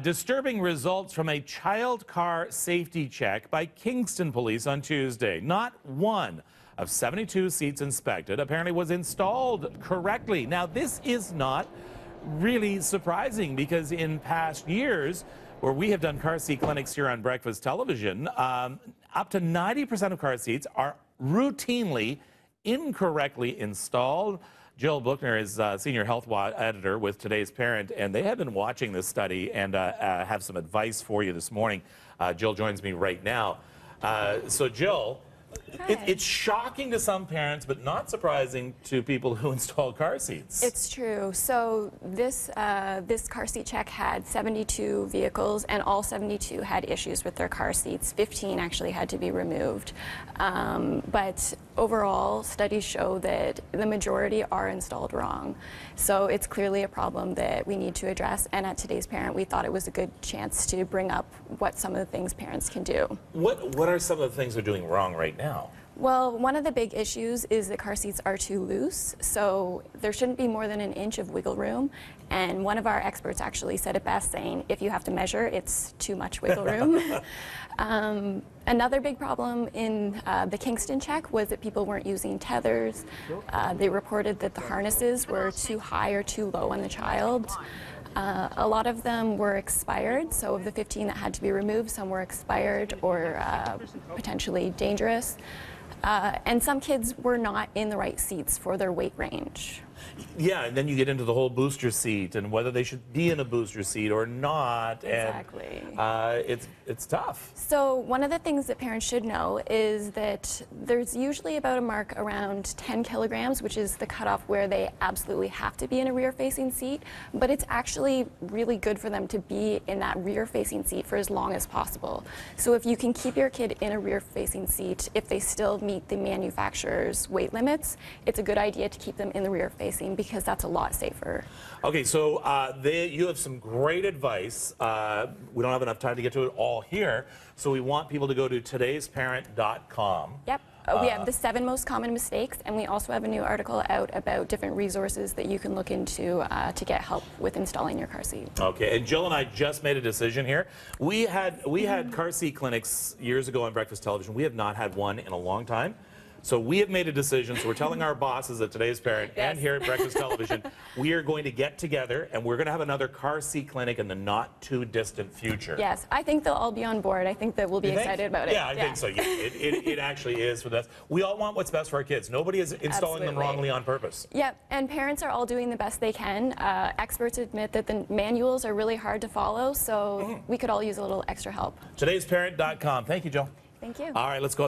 Disturbing results from a child car safety check by Kingston police on Tuesday. Not one of 72 seats inspected apparently was installed correctly. Now, this is not really surprising because in past years, where we have done car seat clinics here on Breakfast Television, up to 90% of car seats are routinely incorrectly installed. Jill Buchner is senior health editor with Today's Parent, and they have been watching this study and have some advice for you this morning. Jill joins me right now. So Jill, it's shocking to some parents, but not surprising to people who install car seats. It's true. So this car seat check had 72 vehicles, and all 72 had issues with their car seats. 15 actually had to be removed. But overall, studies show that the majority are installed wrong. So it's clearly a problem that we need to address. And at Today's Parent, we thought it was a good chance to bring up what some of the things parents can do. What are some of the things they're doing wrong right now? Well, one of the big issues is that car seats are too loose, so there shouldn't be more than an inch of wiggle room. And one of our experts actually said it best, saying if you have to measure, it's too much wiggle room. Another big problem in the Kingston check was that people weren't using tethers. They reported that the harnesses were too high or too low on the child. A lot of them were expired, so of the 15 that had to be removed, some were expired or potentially dangerous. And some kids were not in the right seats for their weight range. Yeah, and then you get into the whole booster seat and whether they should be in a booster seat or not. Exactly. And it's tough. So one of the things that parents should know is that there's usually about a mark around 10 kilograms, which is the cutoff where they absolutely have to be in a rear-facing seat. But it's actually really good for them to be in that rear-facing seat for as long as possible. So if you can keep your kid in a rear-facing seat, if they still meet the manufacturer's weight limits, it's a good idea to keep them in the rear-facing, because that's a lot safer. Okay, so you have some great advice. We don't have enough time to get to it all here, so we want people to go to todaysparent.com. Yep. We have the 7 most common mistakes, and we also have a new article out about different resources that you can look into to get help with installing your car seat. Okay, and Jill and I just made a decision here. We had car seat clinics years ago on Breakfast Television. We have not had one in a long time. So we have made a decision, so we're telling our bosses at Today's Parent and here at Breakfast Television, we are going to get together and we're going to have another car seat clinic in the not too distant future. Yes, I think they'll all be on board. I think that we'll be excited about it. Yeah, I think so. Yeah, it actually is for us. We all want what's best for our kids. Nobody is installing them wrongly on purpose. Yep, and parents are all doing the best they can. Experts admit that the manuals are really hard to follow, so we could all use a little extra help. Todaysparent.com. Thank you, Jill. Thank you. All right, let's go.